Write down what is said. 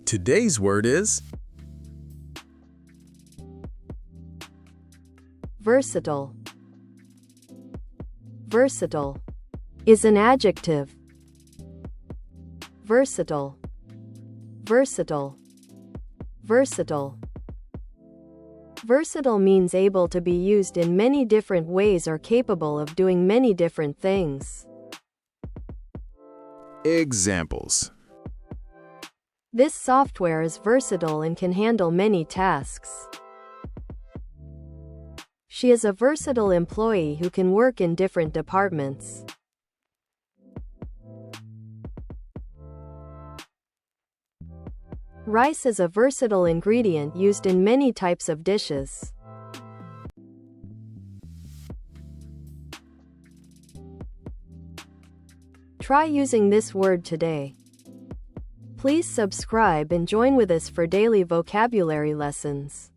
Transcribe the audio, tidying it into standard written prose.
Today's word is versatile. Versatile is an adjective. Versatile. Versatile. Versatile. Versatile means able to be used in many different ways or capable of doing many different things. examples. This software is versatile and can handle many tasks. She is a versatile employee who can work in different departments. Rice is a versatile ingredient used in many types of dishes. Try using this word today. Please subscribe and join with us for daily vocabulary lessons.